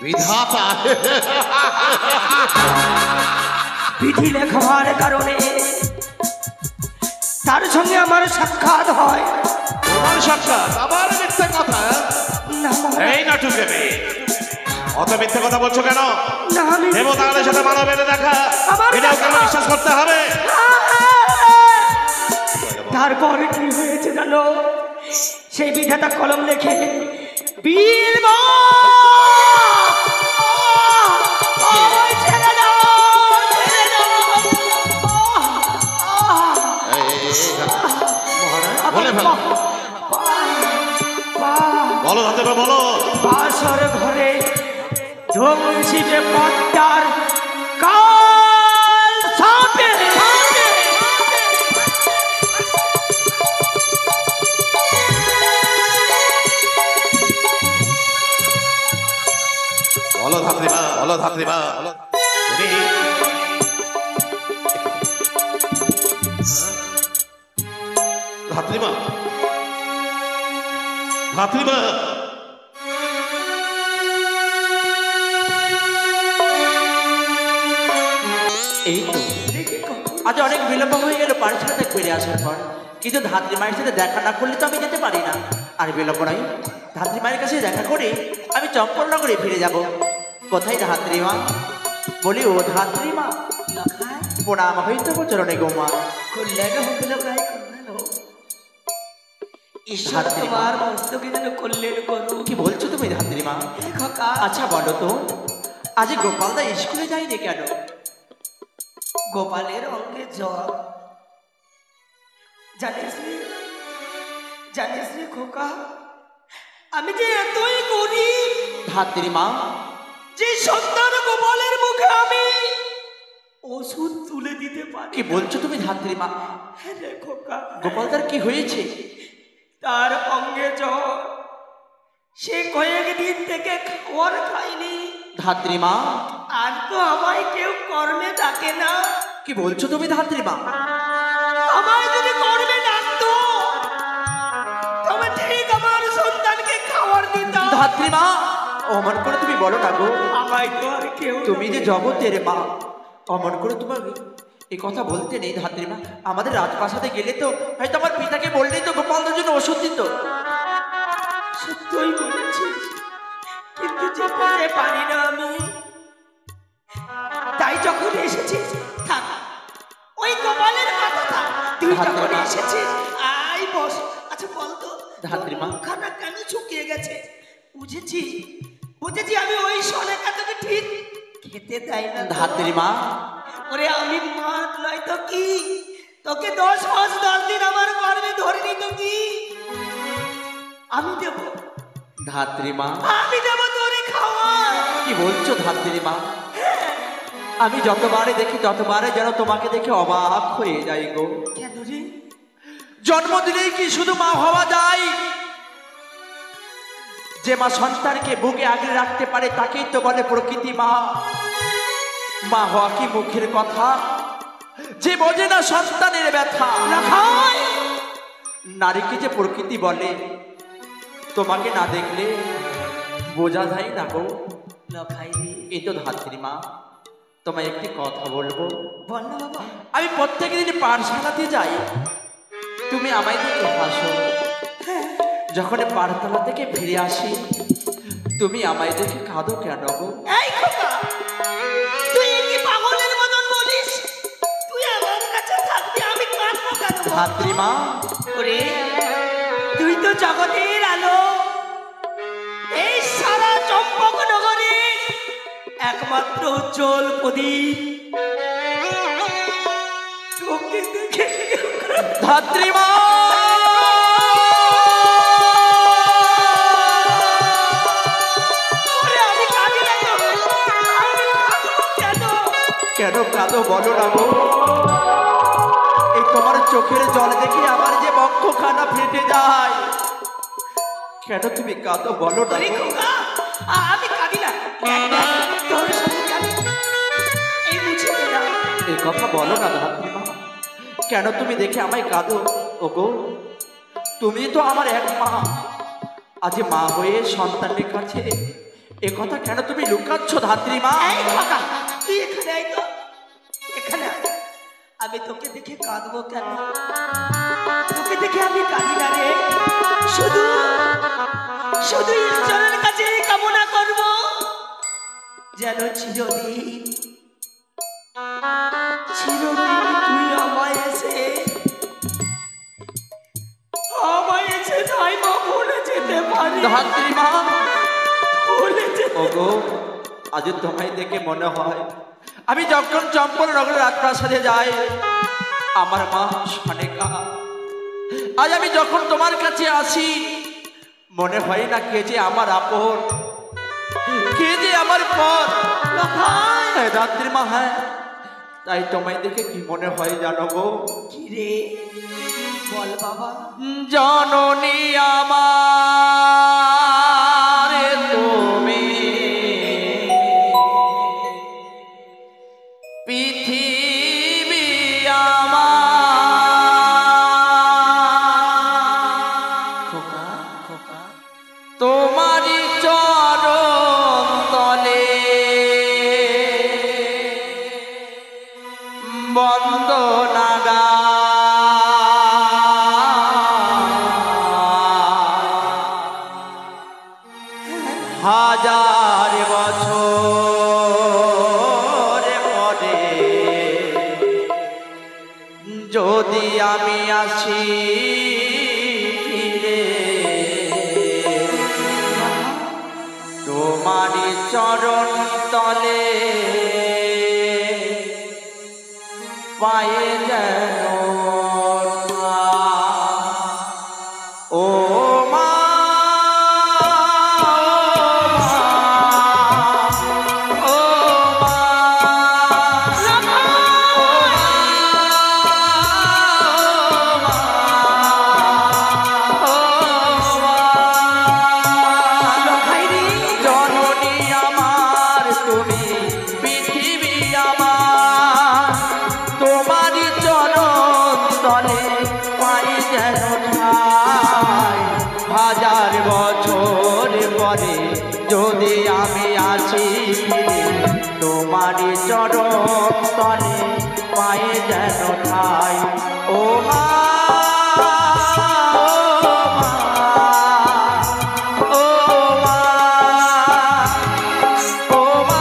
বিধাতা বিধি লেখা হওয়ার কারণে তার সঙ্গে আমার সাক্ষাৎ হয়। তোমার সাক্ষাৎ? আবার মিথ্যে কথা। এই নাটক দেবে, অত মিথ্যে কথা বলছো কেন? না আমি দেবতাদের সাথে মানবের দেখা, এটাও কেন বিশ্বাস করতে হবে? তারপর কি হয়েছে জানো? সেই বিধাতা কলম লেখে বীর বলো ধাতে বলো। বাসর ঘরে ধ্বংসিতে পদ্মার কাল সাপে বলো ধাত্রীমা, বলো ধাত্রীমা, ধাত্রীমা, ধাত্রীমা। এই তো আজ অনেক বিলম্ব হয়ে গেল পাঠশালা থেকে ফিরে আসার পর, কিন্তু ধাত্রী মায়ের সাথে দেখা না করলে তো আমি যেতে পারি না। আর বিলম্ব নয়, ধাত্রী মায়ের কাছে দেখা করে আমি চম্পলনগরে ফিরে যাব। কোথায় ধাত্রী মা? বলি ও ধাত্রী মা, প্রণাম হইতে চরণে গৌমা। তোমার মস্তকে যেন করলেন করু। কি বলছো তুমি ধাত্রী মা? আচ্ছা বলো তো, আজ গোপালদা স্কুলে যায়নি কেন? গোপালের অঙ্গে জ্বর। জানিস রে খোকা, আমি যে এতই গরিব ধাত্রী মা, যে সন্তান গোপালের মুখে আমি ওষুধ তুলে দিতে পারি। কি বলছো তুমি ধাত্রী মা? হ্যাঁ রে খোকা, গোপালদার কি হয়েছে? তার অঙ্গে জ্বর। সে কয়েকদিন থেকে খাওয়ার খায়নি। ধাত্রী মা, আর তো আমায় কেউ কর্মে ডাকে না। কি বলছো তুমি ধাত্রী মা? আমায় যদি কর্মে ডাকতো তবে ঠিক আমার সন্তানকে খাওয়ার দিতাম। ধাত্রী মা, অমন করে তুমি বলো না গো। আমায় তো আর কেউ, তুমি যে জগতের মা, অমন করে তোমার এই কথা বলতে নেই ধাত্রী মা। আমাদের রাজপ্রাসাদে গেলে তো হয়তো আমার পিতাকে বললেই তো গোপালদের জন্য ওষুধ দিত। সত্যই বলেছিস, কিন্তু যেতে পারি না আমি। তাই যখন এসেছিস থাক, ওই গোপালের কথা থাক। তুই যখন এসেছিস আই বস। আচ্ছা বলতো ধাত্রী মা, খানা কেন শুকিয়ে গেছে? বুঝেছি আমি ওই সোনাটা তোকে ঠিক খেতে দেয় না। ধাত্রী মা, ওরে আমি মাত নয় তো কি, তোকে 10 মাস 10 দিন আমার গর্ভে ধরিনি তো কি? আমি দেব ধাত্রী মা, আমি দেব তোরে খাওয়া। কি বলছো ধাত্রী মা? আমি যতবারে দেখি ততবারে যেন তোমাকে দেখে অবাক হয়ে যাই গো। কেন রে? জন্মদিনেই কি শুধু মা হওয়া যায়? যে মা সন্তানকে বুকে আগলে রাখতে পারে তাকেই তো বলে প্রকৃতি মা। মা হওয়া কি মুখের কথা? যে বোঝে না সন্তানের ব্যথা, নারীকে যে প্রকৃতি বলে, তোমাকে না দেখলে বোঝা যায় না গো। এই তো ধাত্রী মা, তোমায় একটি কথা বলবো। বল না বাবা। আমি প্রত্যেক দিন পাঠশালাতে যাই, তুমি আমায় দেখে হাসো। যখন পাঠশালা থেকে ফিরে আসি তুমি আমায় দেখে কাঁদো কেন গো? এই খোকা, তুই কি পাগলের মতন বলিস? তুই আমার কাছে থাকবি, আমি কাঁদবো কেন? ধাত্রী মা, ওরে তুই তো জগতের আলো, এই সারা চম্পক নগরে একমাত্র উজ্জ্বল প্রদীপ। তোকে দেখে ধাত্রী মা, কেন কাঁদো বলো না গো? এই তোমার চোখের জল দেখে আমার যে বক্ষখানা ফেটে যায়। কেন তুমি কাঁদো বলো না? আমি কাঁদি না, তোর সঙ্গে কাঁদি। এই মুছিতে না, এই কথা বলো না ধাত্রী মা। কেন তুমি দেখে আমায় কাঁদো? ওগো, তুমি তো আমার এক মা। আজ মা হয়ে সন্তানের কাছে এ কথা কেন তুমি লুকাচ্ছ ধাত্রী মা? এই খোকা, তুই এখানে আয় তো, এখানে আয়। আমি তোকে দেখে কাঁদবো কেন? তোকে দেখে আমি কাঁদি না রে, শুধু শুধু ঈশ্বরের কাছে কামনা করব যেন চিরদিন চিরদিন তুই আমায় এসে তাই মা ভুলে যেতে পারি। ধাত্রী মা, ভুলে যেতে ওগো আজ তোমায় দেখে মনে হয় আমি যখন চম্পলনগরের রাজপ্রাসাদে যাই, আমার মা সনেকা, আজ আমি যখন তোমার কাছে আসি, মনে হয় না কে যে আমার আপন, কে যে আমার পর। রাত্রি মা, হ্যাঁ তাই তোমায় দেখে কি মনে হয় জানো গো? কি রে বল বাবা। জননী আমার তুমি, পৃথিবী আমার, খোকা খোকা তোমারই চরণ তলে বন্দনা হাজার বছর পরে যদি আমি আসি ফিরে, তোমারই চরণ তলে পায়ে যেন ও মা, হাজার বছর পরে যদি আমি আসি ফিরে, তোমারই চরণ তলে পায়ে যেন ঠাই। ও মা, ও মা, ও মা,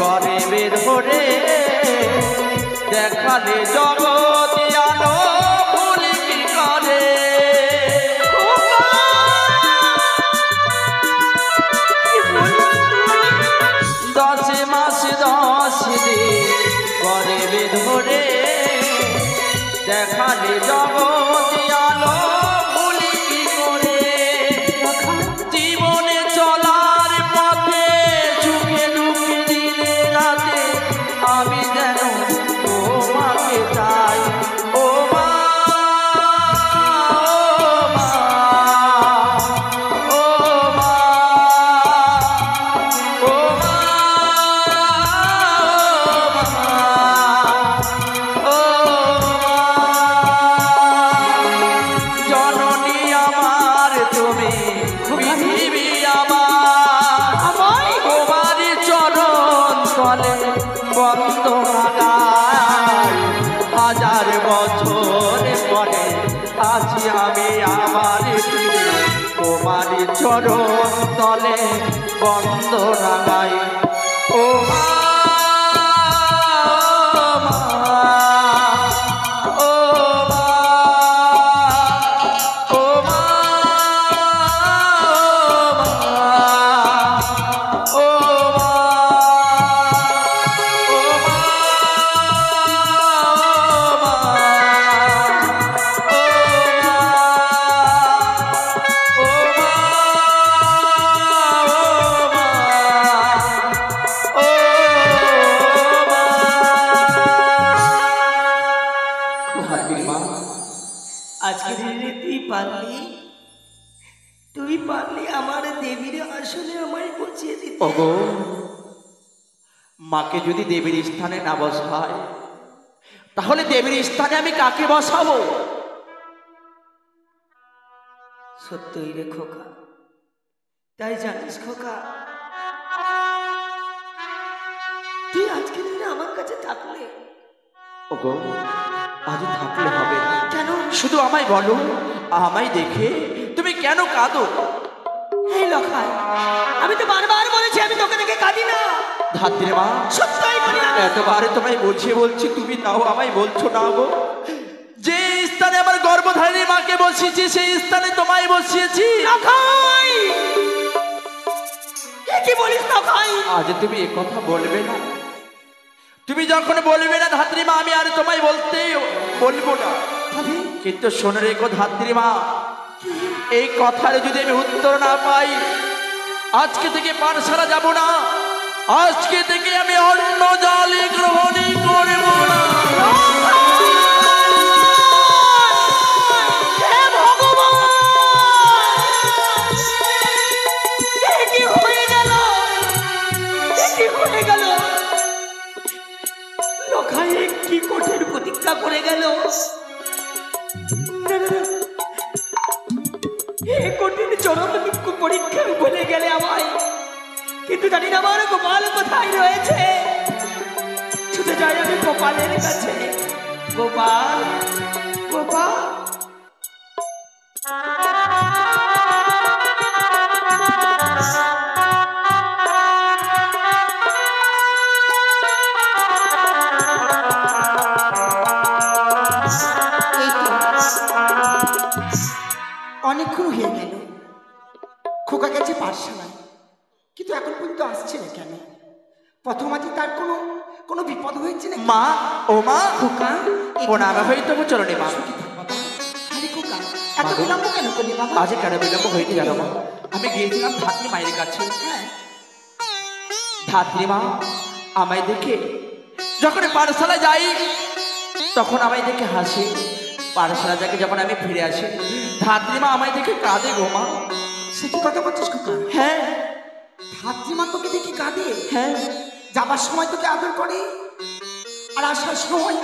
গরিবে ধরে দেখালে জগৎ আলো ভুলি কি করে, 10 মাস 10 দিন গরিবে ধরে দেখালে জগৎ আলো ভুলি কি করে, জীবনে চলার পথে সুখে দুঃখে দিনে রাতে আমি যেন তোমাকে চাই। ও মা, ও মা, ও মা, ও মা, জননী আমার তুমি, পৃথিবী আমার, তোমারই চরণ তলে বন্দনা গাই। হাজার বছর পরে আছি আমি আমার ফিরে, তোমারই চরণ তলে বন্দনা গাই। ও মা, ও মা, ও মা, তুই পারলি আমার দেবীর আসলে আমায় বসিয়ে দিতে। ওগো, মাকে যদি দেবীর স্থানে না বসায় তাহলে দেবীর স্থানে আমি কাকে বসাবো? সত্যই রে খোকা, তাই জানিস খোকা, তুই আজকের দিনে আমার কাছে থাকলে। ওগো, আজ থাকলে হবে না। কেন? শুধু আমায় বলো, আমায় দেখে তুমি কেন কাঁদো? এই লখাই, আমি তো বারবার বলেছি আমি তোকে দেখে কাঁদি না। ধাত্রী মা, সত্যই বলি আমি। এতবারে তোমায় বলছি তুমি তাও আমায় বলছো না গো। যে স্থানে আমার গর্ভধারিণী মাকে বসিয়েছি সেই স্থানে তোমায় বসিয়েছি। লখাই, কি বলিস লখাই? আজ তুমি এ কথা বলবে না। তুমি যখন বলবে না ধাত্রী মা, আমি আর তোমায় বলবো না। কিন্তু শোনে রেখো ধাত্রী মা, এই কথার যদি আমি উত্তর না পাই, আজকে থেকে পাঠশালা যাব না, আজকে থেকে আমি অন্য জালি গ্রহণই করব না। হে ভগবান, কি হয়ে গেল? কি হয়ে গেল? লখাই কি কঠিন প্রতিজ্ঞা করে গেল। কঠিন চরম দুঃখ পরীক্ষা বলে গেলে আমায়, কিন্তু জানি না আমার গোপাল কোথায় রয়েছে। ছুটে যাই আমি গোপালের কাছে। গোপাল, গোপাল, অনেকক্ষণ হয়ে গেল খোকা গেছে পাঠশালায়, কিন্তু এখন পর্যন্ত আসছে না কেন? প্রথমাতে তার কোনো কোনো বিপদ হয়েছে না? মা, ও মা, খোকা, প্রণাম হইতে চলনে মা। আরে খোকা, এত বিলম্ব কেন করলি বাবা? আজ কেন বিলম্ব হইতে জানো মা? আমি গিয়েছিলাম ধাত্রী মায়ের কাছে। হ্যাঁ, ধাত্রী মা আমায় দেখে যখন পাঠশালায় যাই তখন আমায় দেখে হাসে। পাঠশালা থেকে যখন আমি ফিরে আসি ধাত্রী মা আমায় দেখে কাঁদে গো মা। সে কি কথা বলছিস খোকা? হ্যাঁ, ধাত্রীমা তোকে দেখি কাঁদে? হ্যাঁ, যাবার সময় তোকে আদর করে আর আসার সময়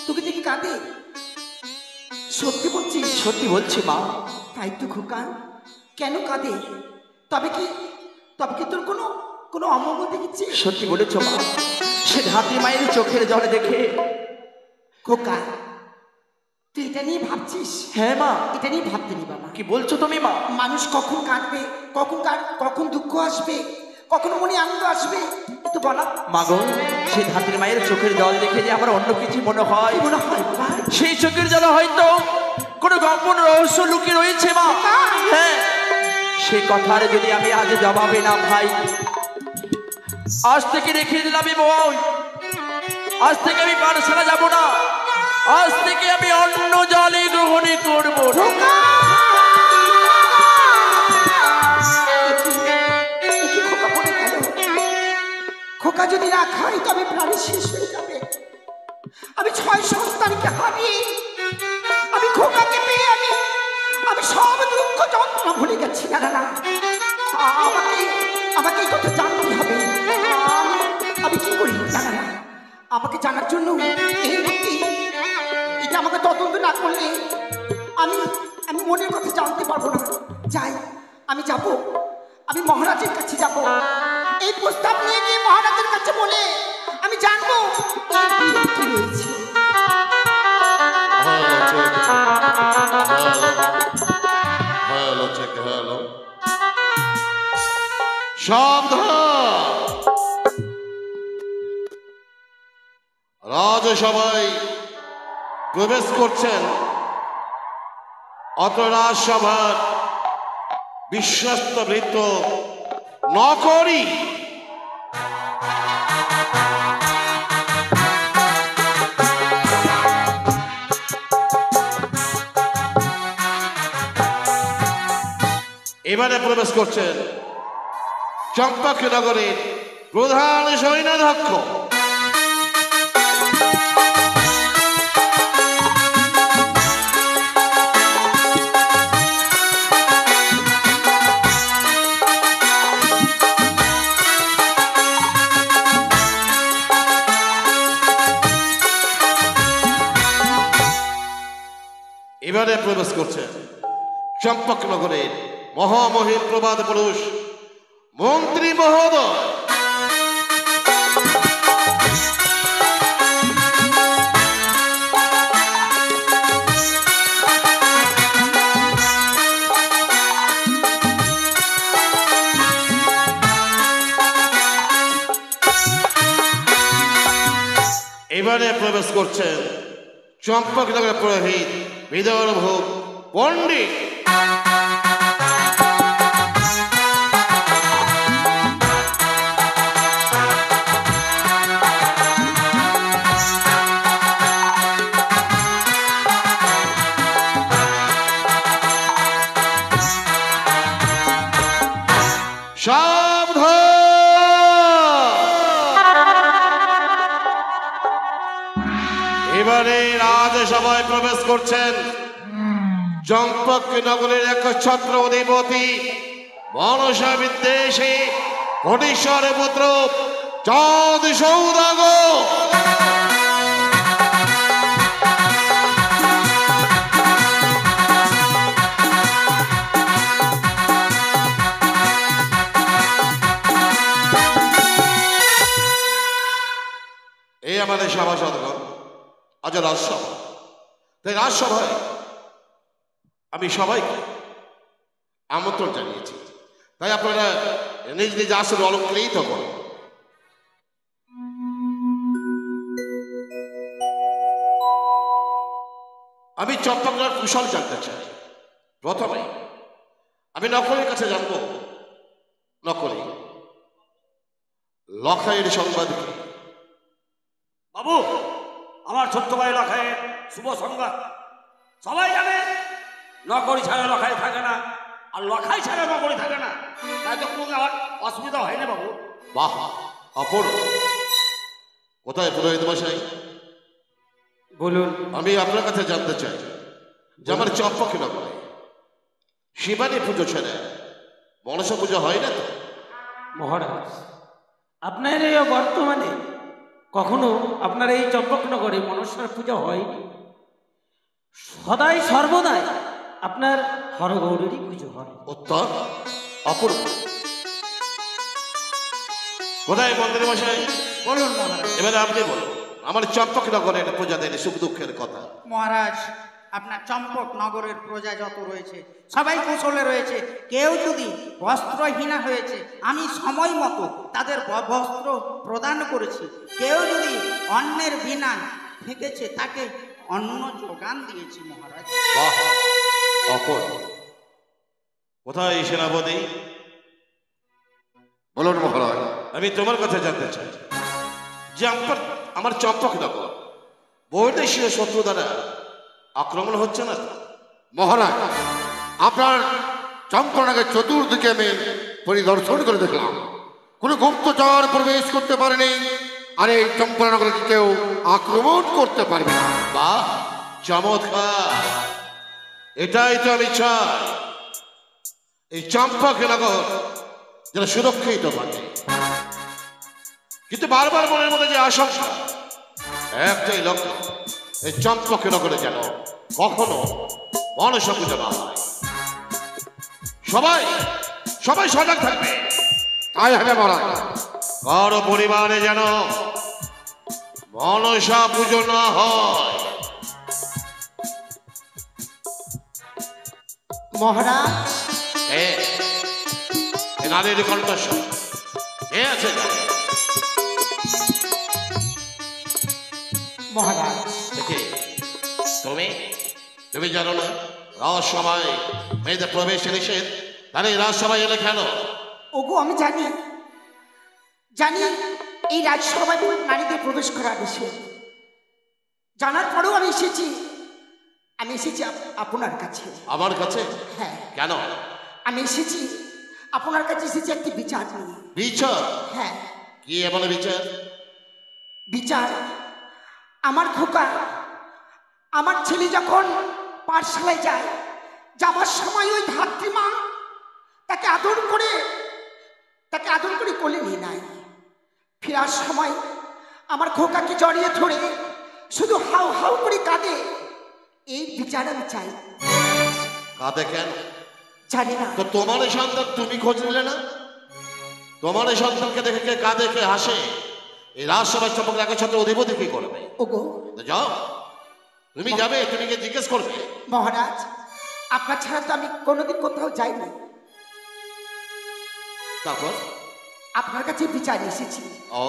তোকে দেখি কাঁদে? সত্যি বলছিস? সত্যি বলছি মা। তাই তো খোকা, কেন কাঁদে? তবে কি তোর কোনো কোনো অমঙ্গল দেখেছি? সত্যি বলেছ মা। সে ধাত্রী মায়ের চোখের জল দেখে। খোকা, তুই এটা নিয়ে ভাবছিস? হ্যাঁ মা। এটা নিয়ে ভাবতে নি বাবা। কি বলছো তুমি মা? মানুষ কখন কাঁদবে, কখন দুঃখ আসবে, কখন মনে আনন্দ আসবে, একটু বলা। মা গো, সেই ধাত্রী মায়ের চোখের জল দেখে যে আমার অন্য কিছু মনে হয়। কি মনে হয় বাবা? সেই চোখের জল হয়তো কোনো গোপন রহস্য লুকিয়ে রয়েছে মা। হ্যাঁ, সে কথার যদি আমি আজ জবাবে না ভাই, আজ থেকে রেখে দিলাম বই, আজ থেকে আমি পাঠশালা যাব না, আজ থেকে আমি অন্য জলে গ্রহণই করবো। খোকা পড়ে গেল। খোকা যদি না খাই তবে প্রাণী শেষ হয়ে যাবে। আমি 6 সন্তানকে হারিয়ে, আমি খোকাকে পেয়ে আমি সব দুঃখ যন্ত্রণা ভুলে গেছি। না না না, আমাকে এই কথা জানতে হবে। আমি কি করি? না না না, আমাকে জানার জন্য এই ব্যক্তি এটা আমাকে তদন্ত না করলে আমি মনের কথা জানতে পারবো না। যাই, আমি যাব, আমি মহারাজের কাছে যাব। এই প্রস্তাব নিয়ে গিয়ে মহারাজের কাছে বলে আমি জানবো কি রয়েছে। রাজসভায় প্রবেশ করছেন অত রাজসভার বিশ্বস্ত বৃত্ত নকরি। এবারে প্রবেশ করছেন চম্পকনগরের প্রধান সৈন্যাধ্যক্ষ প্রবেশ করছেন চম্পকনগরের মহামহিম প্রবাদ পুরুষ মন্ত্রী মহোদয়। এবারে প্রবেশ করছেন চম্পকনগরের পুরোহিত বিদর্ভ পণ্ডিত। এবারে রাজসভায় প্রবেশ করছেন চম্পকনগরের একচ্ছত্র অধিপতি মনসা বিদ্বেষী কোটিশ্বর পুত্র চাঁদ সৌদাগর। এই আমাদের সভাসদগণ, আজ রাজসভা, তাই রাজসভায় আমি সবাইকে আমন্ত্রণ জানিয়েছি, তাই আপনারা নিজ নিজ আসলে অলঙ্কৃত করুন। আমি চম্পকনগর কুশল জানতে চাই। প্রথমে আমি নকলের কাছে জানবো, নকলি লখাইয়ের সংবাদ কি? বাবু, আমার ছোট্ট ভাই লখাইয়ের শুভ সংবাদ সবাই জানে। নকরি ছাড়া লখাই থাকে না, আর লখাই ছাড়া নকরি থাকে না, তাই তো কোনো আমার অসুবিধা হয় না বাবু। বাহ, অপূর্ব। কোথায় পুরোহিত মশাই? বলুন। আমি আপনার কাছে জানতে চাই যে আমার চম্পকনগরে শিবানী পুজো ছেড়ে মনসা পুজো হয় না তো? মহারাজ, আপনার এই বর্তমানে কখনো আপনার এই চম্পকনগরে মনসার পূজা হয়নি। সদাই সর্বদাই আপনার হরগৌরীরই পুজো হয়। উত্তর অপূর্ব। কোথায় মন্ত্রী মশাই? বলুন মহারাজ। এবারে আপনি বলুন আমার চম্পকনগরের প্রজাদের সুখ দুঃখের কথা। মহারাজ, আপনার চম্পক নগরের প্রজা যত রয়েছে সবাই কুশলে রয়েছে। কেউ যদি বস্ত্রহীনা হয়েছে আমি সময় মতো তাদের বস্ত্র প্রদান করেছি। কেউ যদি অন্নের বিনা থেকেছে তাকে অন্ন যোগান দিয়েছি মহারাজ। বাহ, অপূর্ব। কোথায় সেনাপতি? বলুন মহারাজ। আমি তোমার কথা জানতে চাই যে আমার চম্পকনগর বৈদেশীয় শত্রু দ্বারা আক্রমণ হচ্ছে না তো? মহারাজ, আপনার চম্পকনগরের চতুর্দিকে আমি পরিদর্শন করে দেখলাম, কোনো গুপ্তচর প্রবেশ করতে পারেনি, আর এই চম্পকনগরকে কেউ আক্রমণ করতে পারবে না। বাহ, চমৎকার। এটাই তো আমি চাই, এই চম্পকনগর যেন সুরক্ষিত থাকে। কিন্তু বারবার মনের মধ্যে যে আশঙ্কা, একটাই লক্ষ্য, এই চম্পকনগরে যেন কখনো মনসা পুজো না হয়। সবাই সবাই সজাগ থাকবে। তাই হবে মহারাজ। কারো পরিবারে যেন মনসা পুজো না হয়। মহারাজ, এ নারীর কণ্ঠস্বর কে আছে? মহারাজ, দেখে তুমি জানো না রাজসভায় মেয়েদের প্রবেশ নিষেধ? তাহলে রাজসভায় এলে কেন? ওগো আমি জানি জানি এই রাজসভায় নারীদের প্রবেশ করা নিষেধ। জানার পরেও আমি এসেছি আপনার কাছে। আমার কাছে? হ্যাঁ, কেন? আমি এসেছি আপনার কাছে, এসেছি একটি বিচার নিয়ে। বিচার? হ্যাঁ। কি এমন বিচার? বিচার আমার খোকা, আমার ছেলে যখন পাঠশালায় যায়, যাবার সময় ওই ধাত্রীমা তাকে আদর করে কোলে নিয়ে নেয়। ফেরার সময় আমার খোকাকে জড়িয়ে ধরে শুধু হাউ হাউ করে কাঁদে। এই বিচার আমি চাই। কাঁদে কেন? জানি না। তো তোমার এই সন্তান তুমি খোঁজ নিলে না? তোমার এই সন্তানকে দেখে কে কাঁদে কে হাসে এই রাজসভায় চম্পকের একই সাথে অধিপতি কি করবে? ওগো তো যাও, তুমি যাবে, তুমি গিয়ে জিজ্ঞেস করবে। মহারাজ, আপনার ছাড়া তো আমি কোনোদিন কোথাও যাইনি। তারপর আপনার কাছে বিচার এসেছি, ও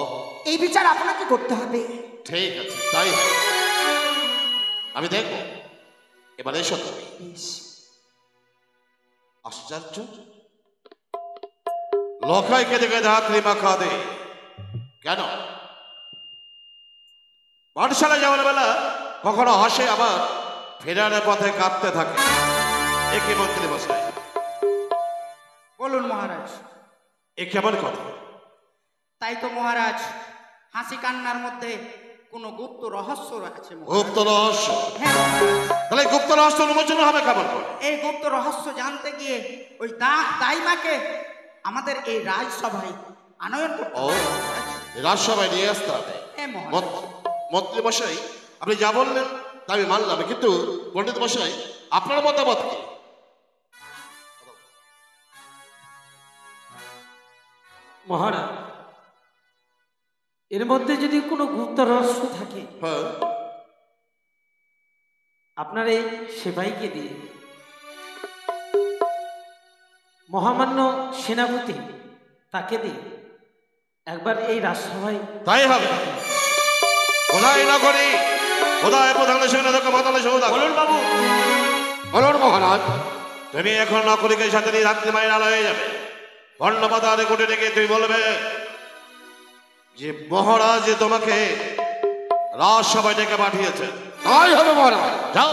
এই বিচার আপনাকে করতে হবে। ঠিক আছে, তাই হবে। আমি দেখবো। এবার এসো তুমি। বেশ। আশ্চর্য, লখাইকে দেখে ধাত্রী মা কাঁদে কেন? পাঠশালায় যাওয়ার বেলা কখনো হাসে, আবার ফেরার পথে কাঁদতে থাকে। একে মন্ত্রী মশাই, বলুন মহারাজ। এ কেমন কথা? তাই তো মহারাজ, হাসি কান্নার মধ্যে কোনো গুপ্ত রহস্য আছে মহারাজ। গুপ্ত রহস্য? হ্যাঁ মহারাজ। তাহলে গুপ্ত রহস্য উন্মোচন হবে কেমন করে? এই গুপ্ত রহস্য জানতে গিয়ে ওই দাইমাকে আমাদের এই রাজসভায় আনয়ন করতে ও, হবে মহারাজ। রাজসভায় নিয়ে আসতে হবে। হ্যাঁ মহারাজ। মন্ত্রী মশাই, আপনি যা বললেন তা আমি মানলাম, কিন্তু পণ্ডিত মশাই আপনার মতামত কি? মহারাজ, এর মধ্যে যদি কোনো গুপ্ত রহস্য থাকে, হ্যাঁ, আপনার এই সেবাইকে দিয়ে মহামান্য সেনাপতি তাকে দিয়ে একবার এই রাজসভায় তাই হবে। খোদাই না করি, খোদায় প্রধানের সঙ্গে দেখো মাতালে সৌদা। বলুন বাবু। বলুন মহারাজ। তুমি এখন নকরিকে সাথে নিয়ে রাত্রি মায়ের আলো হয়ে যাবে। বর্ণপাতারে কোটে ডেকে তুই বলবে যে মহারাজ তোমাকে রাজসভায় ডেকে পাঠিয়েছে। তাই হবে মহারাজ। যাও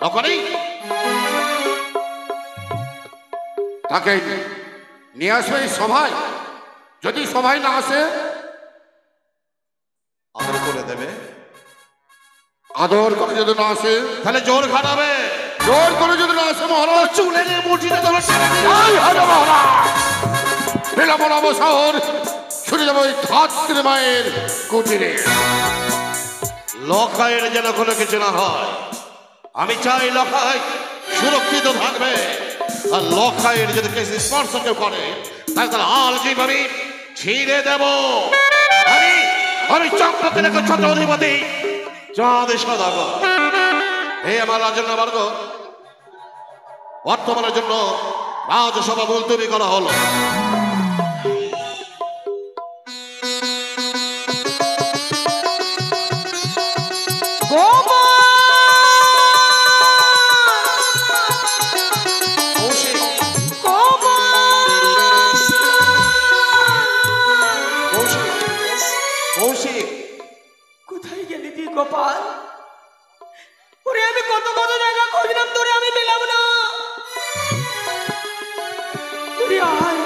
নকরি। তাকে নিয়ে আসবে এই সভায়। যদি সভায় না আসে, আদর করে দেবে। আদর করে যদি না আসে, তাহলে জোর খাটাবে। জোর করে যদি না আসে মহারাজ, চুলে নিয়ে মুঠিতে তোমার তাই হবে মহারাজ। বিলম্ব অবসর ছুটে যাবো ওই ধাত্রী মায়ের কুটিরে। লখাইয়ের যেন কোনো কিছু না হয়। আমি চাই লখাই সুরক্ষিত থাকবে। আর লখাইয়ের যদি কিছু স্পর্শ কেউ করে, তাহলে আল জীব আমি ছিঁড়ে দেব। আমি চম্পকের একটা ছোট অধিপতি চাঁদ সদাগর। হে আমার রাজন্য বর্গ, বর্তমানের জন্য রাজসভা মুলতবি করা হলো। কোথায় গেলি তুই গোপাল? ওরে আমি কত কত জায়গা খুঁজলাম, তোরে আমি পেলাম না। ওরে আয়,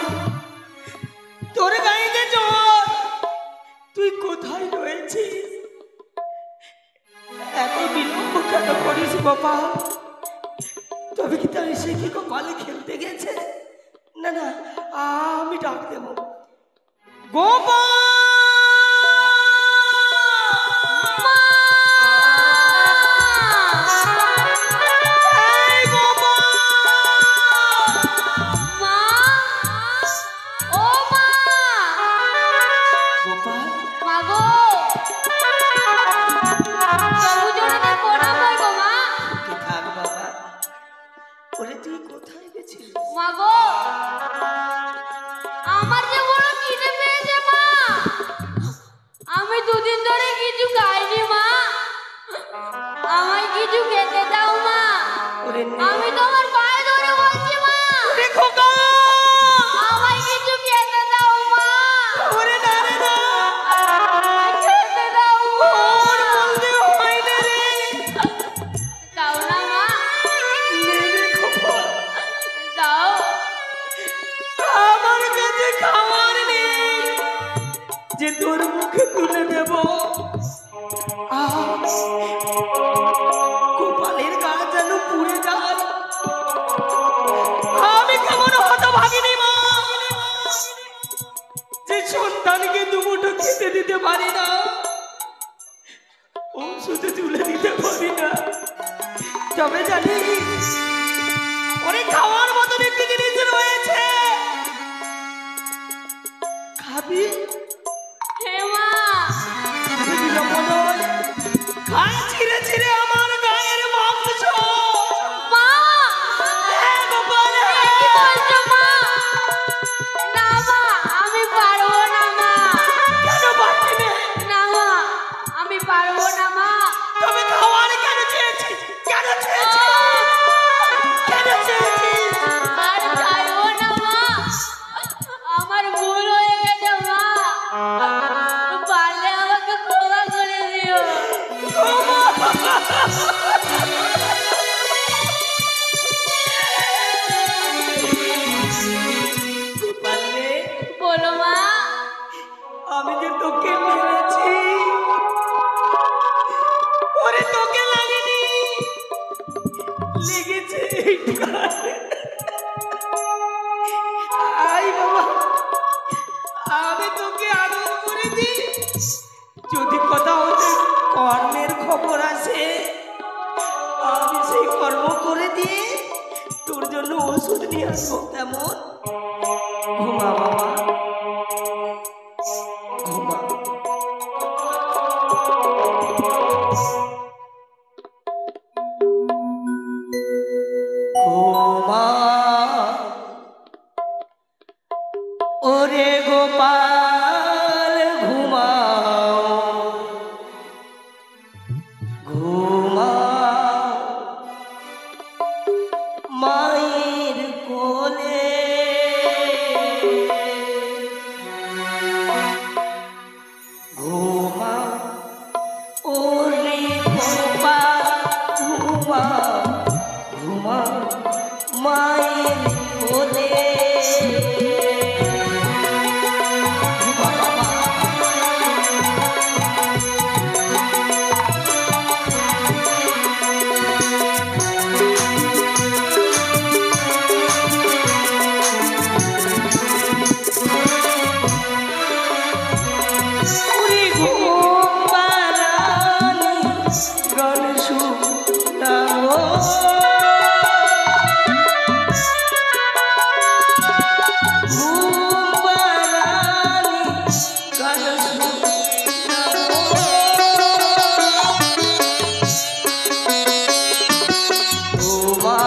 তোর গাড়িতে চল। তুই কোথায় রয়েছিস? এত বিলম্ব কেন করিস গোপাল? তবে কি তার সে কি গোপালে খেলতে গেছে? না না, আমি ডাক দেব। গোপাল! আমার যে বড় খিদে পেয়েছে মা, আমি দুদিন ধরে কিছু খাইনি মা, আমায় কিছু খেতে দাও মা, আমি তোমার পায়ে ধরে বলছি মা, আমায় কিছু খেতে দাও মা, খেতে দাও, দাও না মা, দাও। আমার কাছে খাবার নেই যে তোর মুখে তুলে দেব। গোপালের গা যেন পুড়ে যায়। আমি কেমন হতভাগিনী মা, যে সন্তানকে দুমুঠো খেতে দিতে পারি না, ওষুধে তুলে দিতে পারি না। তবে জানিস ওরে খাওয়ার মতন একটি জিনিস রয়েছে, খাবি? হে মা খায় ছিঁড়ে ছিঁড়ে আমার গায়ের মাংস। মা হ্যাঁ গোপাল, কি বলছো মা? না মা আমি পারবো না মা। কেন পারবি না? না মা আমি পারবো না মা। তবে খাওয়ার কেন চেয়েছিস? কেন চেয়েছিস? কেন চেয়েছিস? আর চাইবো না মা, আমার ভুল হয়ে গেছে মা, পারলে আমাকে ক্ষমা করে দিও। গোপাল রে, বলো মা। আমি যে তোকে মেরেছি, ওরে তোকে লাগেনি, লেগেছে। আই বাবা, আমি তোকে আদর করে দিই, যদি কোথাও কর্মের খবর আসে আমি সেই কর্ম করে দিয়ে তোর জন্য ওষুধ নিয়ে আসবো। কেমন? ঘুমা বাবা, ঘুমা। ঘুমা ওরে গোপাল ঘুমাও, ঘুমা মায়ের কোলে, ঘুমা ওরে গোপাল ঘুমা, ঘুমা মায়ের কোলে। ওরে গোপালানি গান শোনাও, গোপালানি গান শোনাও, ঘুমা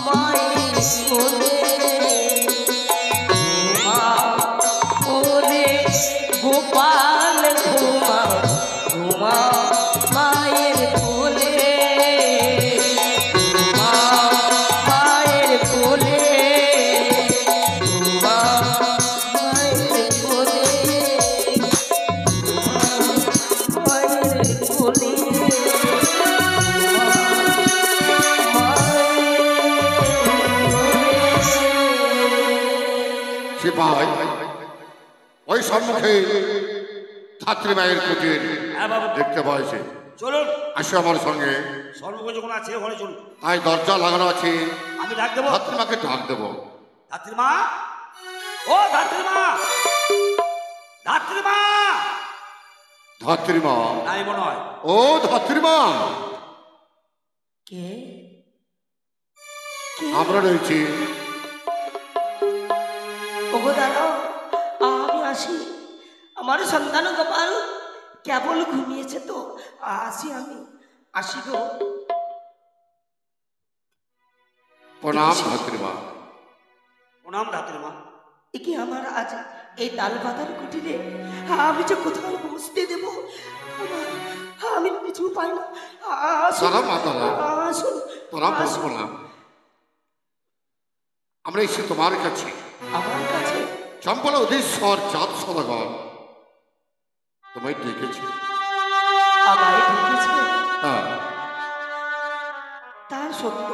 মায়ের কোলে, ঘুমা ওরে গোপাল ঘুমা, ঘুমা মায়ের কোলে, ঘুমা মায়ের কোলে, ঘুমা মায়ের কোলে, ঘুমা মায়ের কোলে, সিপাই ওই সম্মুখে ধাত্রী মায়ের কুটির হ্যাঁ বাবু, দেখতে পাইছে। চলুন আসো আমার সঙ্গে। সর্বকে যখন আছে ঘরে চলুন, তাই দরজা লাগানো আছে, আমি ডাক দেবো। ধাত্রী মাকে ডাক দেবো। ধাত্রীমা, ও ধাত্রীমা, ধাত্রীমা। ধাত্রী মা, নাই মনে হয়। ও ধাত্রী মা, কে? আমরা রয়েছি। ওগো দাঁড়াও, আমি আসি। আমার সন্তান গোপাল কেবল ঘুমিয়েছে তো, আসি, আমি আসি গো। প্রণাম ধাত্রী মা। প্রণাম ধাত্রীমা। এ কি আমার আজ এই তাল পাতার কুটিরে আমি যে কোথাও বসতে দেব, আমি কিছু পাই না। সারা মাতালা, আসুন, তোরা বসবো না, আমরা এসে তোমার কাছে। আমার কাছে চম্পলা উদ্দেশ্বর চাঁদ সদাগর তোমায় ডেকেছি। আমায় ডেকেছে, হ্যাঁ, তার সত্য,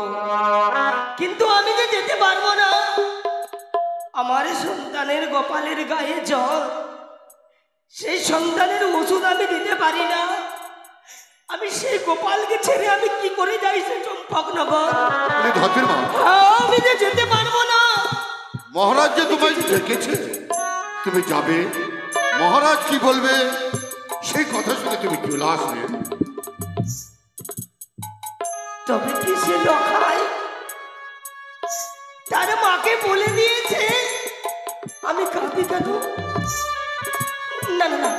কিন্তু আমি যে যেতে পারবো না। আমার সন্তানের গোপালের গায়ে জ্বর, সেই সন্তানের ওষুধ আমি দিতে পারি না। আমি সেই গোপালকে ছেড়ে আমি কি করে যাই সে চম্পকনগর? ধাত্রী মা, আমি যে যেতে পারবো না। মহারাজ যে তোমায় ডেকেছে, তুমি যাবে। মহারাজ কি বলবে সেই কথা শুনে তুমি চলে আসবে। তবে কি সে লখাই তার মাকে বলে দিয়েছে আমি কাঁদি কেন? না না না,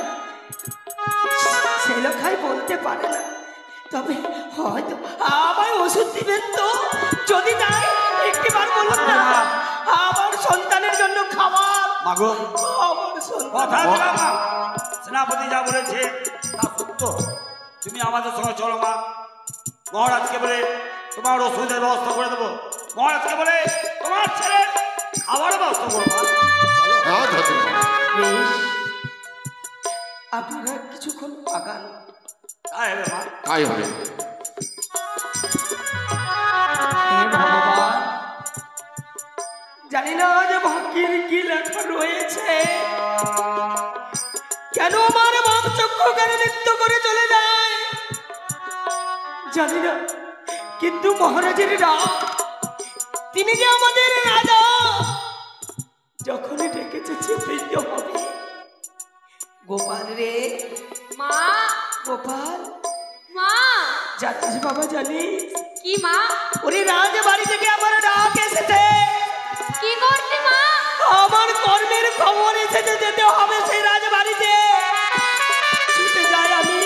সে লোকাই বলতে পারে না, তবে হয়তো আমায় ওষুধ দিবেন তো? যদি তাই একটিবার বলুন না, আমার সন্তানের জন্য খাবার। মাগো আমার সন্তান কথা দিলাম মা, সেনাপতি যা বলেছে তা সত্য। তুমি আমাদের সঙ্গে চলো মা, মহারাজকে বলে তোমার ওষুধের ব্যবস্থা করে দেবো, মহারাজকে বলে তোমার ছেলে খাবারের ব্যবস্থা করবো। চলো। হ্যাঁ ধাত্রী মা, বেশ, আপনারা কিছুক্ষণ আগান। তাই হবে মা। তাই হবে। হে ভগবান, জানি না যে ভাগ্যের কি লেখা রয়েছে, কেন আমার বাপ চক্ষু কেন নৃত্য করে চলে যায় জানি না, কিন্তু মহারাজের রাগ, তিনি যে আমাদের রাজা, যখনই ডেকেছে চেপেই তো হবে। গোপাল রে, মা, গোপাল, মা, জানিস বাবা জানিস, কি মা? ওরে রাজ বাড়ি থেকে আমার ডাক এসেছে, কি করতে মা? আমার কর্মের খবর এসেছে, যেতে হবে সেই রাজবাড়িতে। ছুটে যাই আমি,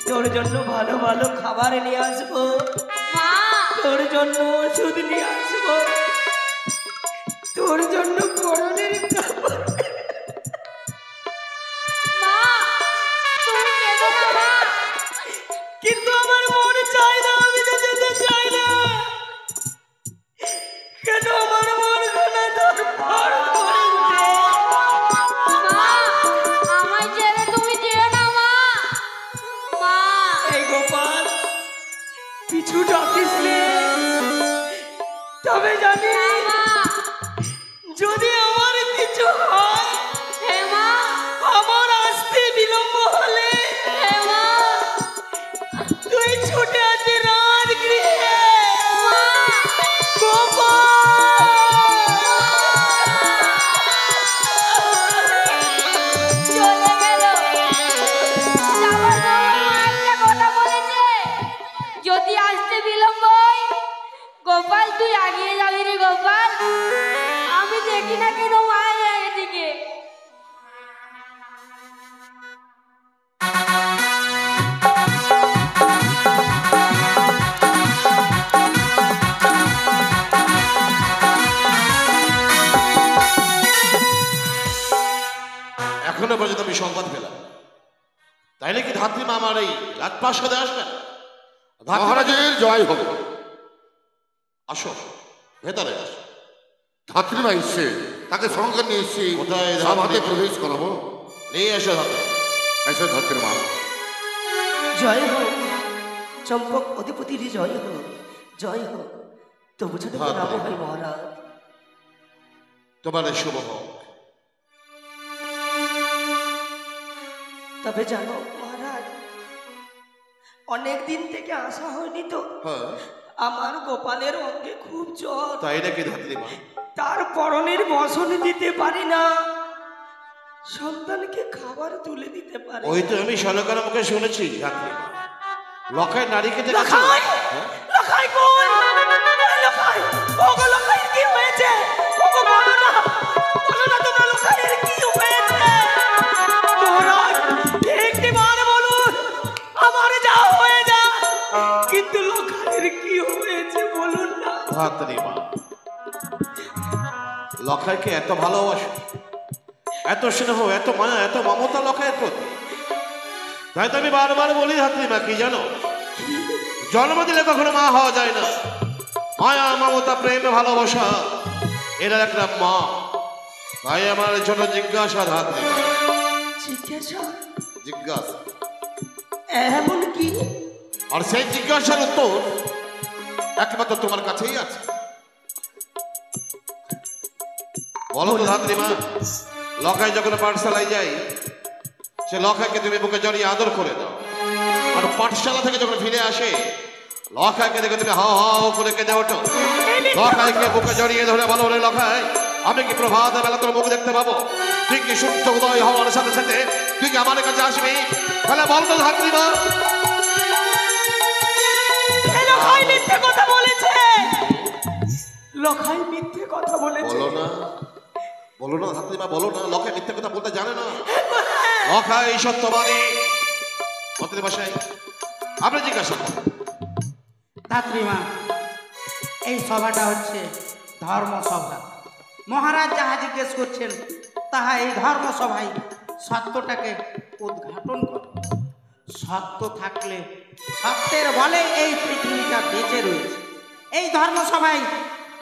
তোর জন্য ভালো ভালো খাবার নিয়ে আসবো, মা, তোর জন্য ওষুধ নিয়ে আসবো, তোর জন্য করণের খাবার। মা, তুমি কেঁদো না মা। কিন্তু আমার মন চাই না, আমি তো যেতে চাই না। কেন আমার মন খানা ধরফড় করেছে? মা, আমায় ছেড়ে তুমি যেও না মা। মা, এই গোপাল, পিছু ডাকিস নে, তবে জানি না মা। যদি আমার কিছু হয়, হে মা, আমার আসতে বিলম্ব হলে হে মা, তুই ছুটে আসবি রাজগৃহে। মা। চলে গেল। যাবার সময় মা একটা কথা বলেছে, যদি আসতে বিলম্ব হয়, গোপাল তুই আগিয়ে যাবি রে গোপাল। আমি দেখি না কেন মা এদিকে। এখনো পর্যন্ত আমি সংবাদ পেলাম, তাই নাকি ধাত্রী মা আমার এই রাজপ্রাসাদে আসবেন? ধাত্রী মা- মহারাজের জয় হোক। আসো, ভেতরে আসো। ধাত্রীমা এসছে, তাকে সঙ্গে নিয়ে এসছি, কোথায় ধাত্রী? সভাতে প্রবেশ করাবো। নিয়ে এসো ধাত্রী। এসো ধাত্রীমা। জয় হোক, চম্পক অধিপতির জয় হোক, জয় হোক। তবু ছোট হ্যাঁ, নাম তাই। হয় মহারাজ। তোমার শুভ হোক। তবে জানো মহারাজ, অনেক দিন থেকে আসা হয়নি তো, হ্যাঁ, আমার গোপালের অঙ্গে খুব জ্বর, তাই নাকি ধাত্রী মা? তার পরনের বসন দিতে পারি না, সন্তানকে খাবার তুলে দিতে পারি ওই না। তো আমি সনকার মুখে শুনেছি ধাত্রী মা, লখায় নারীকে দেখেছো? লখাই, হ্যাঁ? লখাই কই? এই লখাই, ওগো লখাইয়ের কি হয়েছে? ওগো বলো না, বলো না তোমরা লখাইয়ের কি হয়েছে? মহারাজ, একটিবার বলুন, আমার যা হয়ে যা, কিন্তু লখাইয়ের কি হয়েছে বলুন না। ধাত্রী মা, লখাইকে এত ভালোবাসো, এত স্নেহ, এত মায়া, এত মমতা লখাইয়ের প্রতি। তাই তো আমি বারবার বলি ধাত্রী মা, কি জানো, জন্ম দিলে কখনো মা হওয়া যায় না। মায়া, মমতা, প্রেম, ভালোবাসা এরা একটা মা। তাই আমার ছোট জিজ্ঞাসা ধাত্রী মা, জিজ্ঞাসা জিজ্ঞাসা। এমন কি? আর সেই জিজ্ঞাসার উত্তর একমাত্র তোমার কাছেই আছে। বলো তো ধাত্রী মা, লখাই যখন পাঠশালায় যাই, সে লখাইকে তুমি বুকে জড়িয়ে আদর করে দাও, আর পাঠশালা থেকে যখন ফিরে আসে, লখাইকে দেখে তুমি হাও হাও করে কেঁদে ওঠো। লখাইকে বুকে জড়িয়ে ধরে বলো, রে লখাই, আমি কি প্রভাত বেলা তোর মুখ দেখতে পাবো? তুই কি সূর্য উদয় হওয়ার সাথে সাথে তুই কি আমার কাছে আসবি? তাহলে বল তো ধাত্রী মা। এই লখাই মিথ্যে কথা বলেছে। লখাই মিথ্যে কথা বলেছে। বলো না ধাত্রীমা, বলো না। লখাই মিথ্যে কথা বলতে জানে না, লখাই সত্যবাদী। মন্ত্রী মশাই, আপনি জিজ্ঞাসা করুন। ধাত্রীমা, এই সভাটা হচ্ছে ধর্মসভা। মহারাজ যাহা জিজ্ঞেস করছেন তাহা এই ধর্মসভায় সত্যটাকে উদ্ঘাটন করে। সত্য থাকলে, সত্যের বলে এই পৃথিবীটা বেঁচে রয়েছে। এই ধর্মসভায়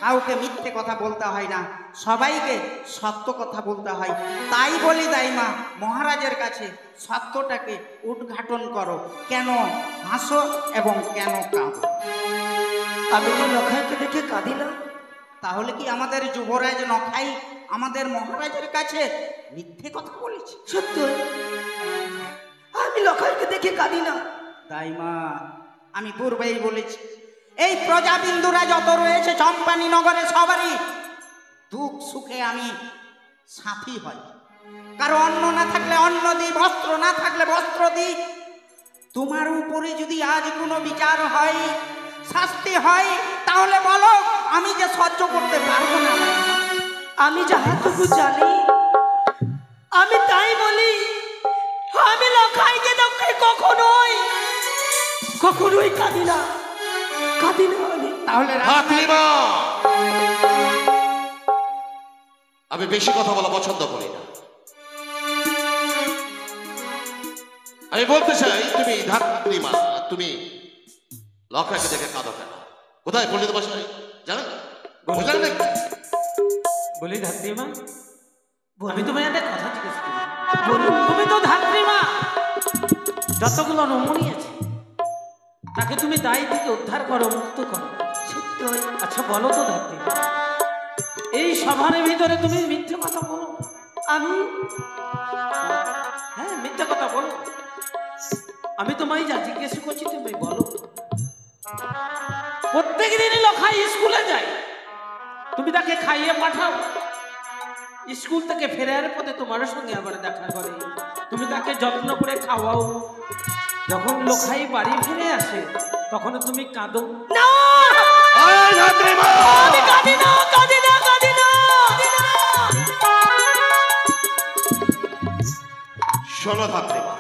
কাউকে মিথ্যে কথা বলতে হয় না, সবাইকে সত্য কথা বলতে হয়। তাই বলি দাইমা, মহারাজের কাছে সত্যটাকে উদ্ঘাটন করো। কেন হাসো এবং কেন কাঁদো? আমি তো লখাইকে দেখে কাঁদি না। তাহলে কি আমাদের যুবরাজ নখাই আমাদের মহারাজের কাছে মিথ্যে কথা বলেছে? সত্য, আমি লখাইকে দেখে কাঁদি না। দাইমা, আমি পূর্বেই বলেছি, এই প্রজাবিন্দুরা যত রয়েছে চম্পানী নগরে সবারই দুঃখ সুখে আমি সাথী হই। কারো অন্ন না থাকলে অন্ন দিই, বস্ত্র না থাকলে বস্ত্র দিই। তোমার উপরে যদি আজ কোনো বিচার হয়, শাস্তি হয়, তাহলে বলো, আমি যে সহ্য করতে পারবো না। আমি যাহাটুকু জানি আমি তাই বলি। আমি লখাইকে দেখে কখনোই কাঁদি না, কাঁদি না আমি। তাহলে ধাত্রীমা, আমি বেশি কথা বলা পছন্দ করি না। আমি বলতে চাই, তুমি ধাত্রীমা, তুমি লখাইকে দেখে কাঁদো কেন? কোথায় পণ্ডিত মশাই জানেন? বোঝেন নাকি? বলি ধাত্রীমা, আমি তোমায় একটা কথা জিজ্ঞেস করি। তুমি তো ধাত্রীমা, যতগুলো রমণী আছে তাকে তুমি দায় থেকে উদ্ধার করো, মুক্ত করো। সত্য, আচ্ছা বলো তো ধাত্রীমা, এই সভার ভিতরে তুমি মিথ্যে কথা বলো? আমি হ্যাঁ, মিথ্যে কথা বলো। আমি তোমায় যা জিজ্ঞেস করছি তুমি বলো। প্রত্যেক দিনই লখাই স্কুলে যায়, তুমি তাকে খাইয়ে পাঠাও। স্কুল থেকে ফেরার পথে তোমার সঙ্গে আবার দেখা করে, তুমি তাকে যত্ন করে খাওয়াও। যখন লখাই বাড়ি ফিরে আসে তখন তুমি কাঁদো না। আমি কাঁদি না, কাঁদি না, কাঁদি না। শোনো ধাত্রীমা,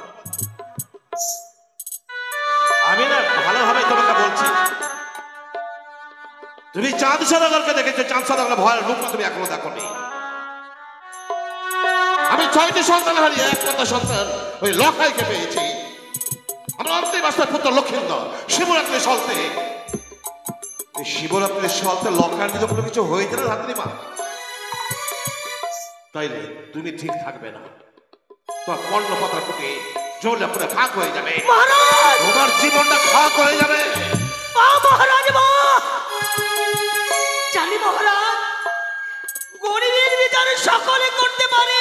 আমি না ভালোভাবে তোমাকে বলছি, তুমি চাঁদ সদাগরকে দেখেছো, চাঁদ সদাগরের ভয়ের রূপটা তুমি এখনো দেখোনি। আমি 6টি সন্তান হারিয়ে একমাত্র সন্তান ওই লখাইকে পেয়েছি। আমার অন্তিম আস্তার পুত্র লক্ষিন্দর শিবরাত্রির সলতে, এই শিবরাত্রির সলতে লখাইয়ের যদি কোনো কিছু হয়েছে না ধাত্রীমা, তাইলে তুমি ঠিক থাকবে না। তোমার কর্ণপাতা ফুটে জ্বলে পুরো খাক হয়ে যাবে, তোমার জীবনটা খাক হয়ে যাবে। মহারাজ, জানি মহারাজ, গরিবের বিচারে সকলে করতে পারে।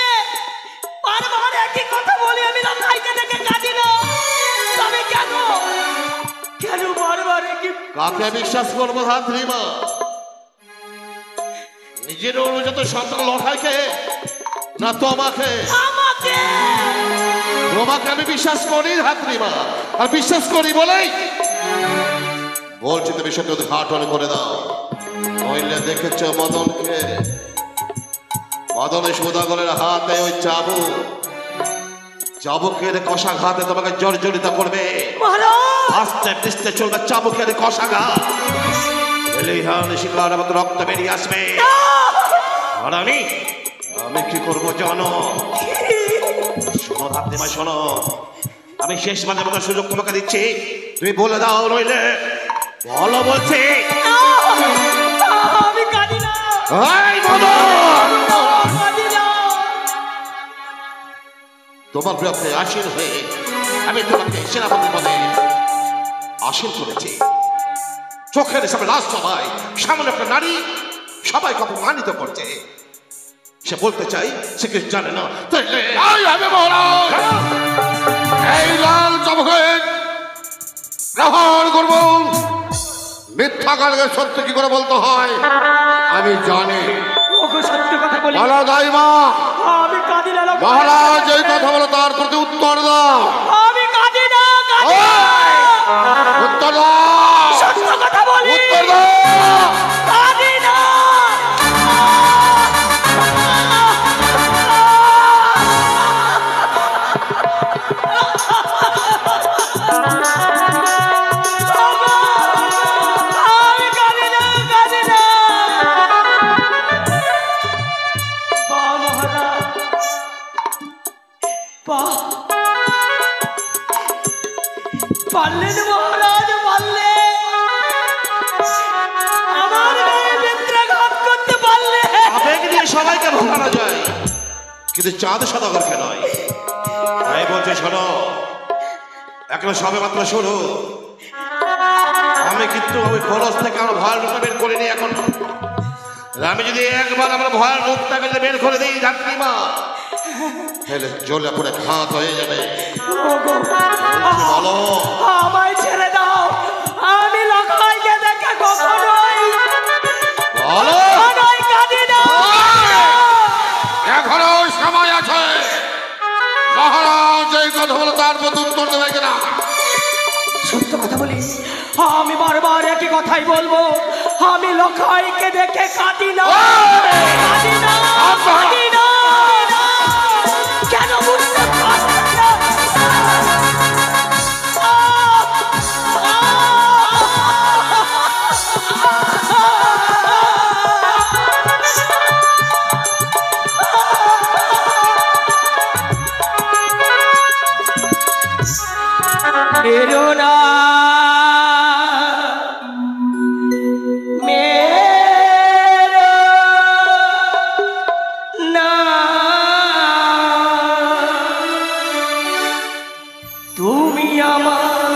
বারবার একই কথা বলি, আমি লখাইকে দেখে কাঁদি না। তবে কেন বারবার একই? কাকে বিশ্বাস করবো ধাত্রীমা? নিজের অনুযত সন্তান লখাইকে না তোমাকে? আমাকে। তোমাকে আমি বিশ্বাস করি ধাত্রীমা, আর বিশ্বাস করি বলেই বলছি তুমি সত্যি উদ্ঘাটন করে দাও। নইলে দেখেছ মদনকে, মদনে সৌদাগরের হাতে ওই চাবুকের কষাঘাতে তোমাকে জর্জরিত করবে। আস্তে পিস্তে চলবে চাবুকের কষাঘাত, শিকার মতো রক্ত বেরিয়ে আসবে। আর আমি কি করবো জানো? শোনো ধাত্রীমা, শোনো, আমি শেষ মাঝে মতো সুযোগ তোমাকে দিচ্ছি, তুমি বলে দাও, নইলে বলো বলছি। আমি কাঁদি না। তোমার বিরুদ্ধে আসীন হয়ে আমি তোমাকে সেনাপতি পদে আসীন করেছি। চোখের সামনে রাজসভায় সামনে একটা নারী সবাইকে অপমানিত করছে। সে বলতে চাই সে কিছু জানে না। এই লাল চাবুকে প্রহার করব। মিথ্যা কালকে সত্য কি করে বলতে হয় আমি জানি। সত্য কথা বলি। বলো দাইমা, আমি কাঁদি না। মহারাজ এই কথা বলো, তার প্রতি উত্তর দাও। আমি কাঁদি না, উত্তর দাও। সত্য কথা বলি। উত্তর দাও। কাঁদি না। কিন্তু চাঁদ সদাগরকে নয়। তাই বলছে শোনো, এখন সবে মাত্র শুরু। আমি কিন্তু ওই খরচ থেকে আমরা ভয়ের রূপটা বের করিনি এখন। আমি যদি একবার আমরা ভয়ের রূপটাকে যদি বের করে দিই ধাত্রীমা, তাহলে জ্বলে পড়ে খাত হয়ে যাবে। বলো আমায় ছেড়ে দাও, আমি লখাইকে দেখে কখনোই বলো কাঁদি না। এখনো সময় আছে। মহারাজ এই কথা বলে তার মতো উত্তর দেবে কিনা? সত্য কথা বলি, আমি বারবার একই কথাই বলবো, আমি লখাইকে দেখে কাঁদি না, কাঁদি না, কাঁদি না। কেন বুঝতে পারছেন না? এরো না মেরো না, তুমি আমার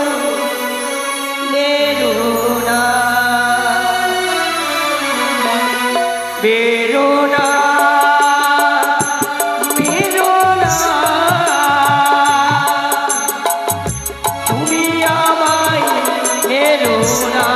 নেরো না, বেরো না, বেরো না, তুমি আমায় নেরো না।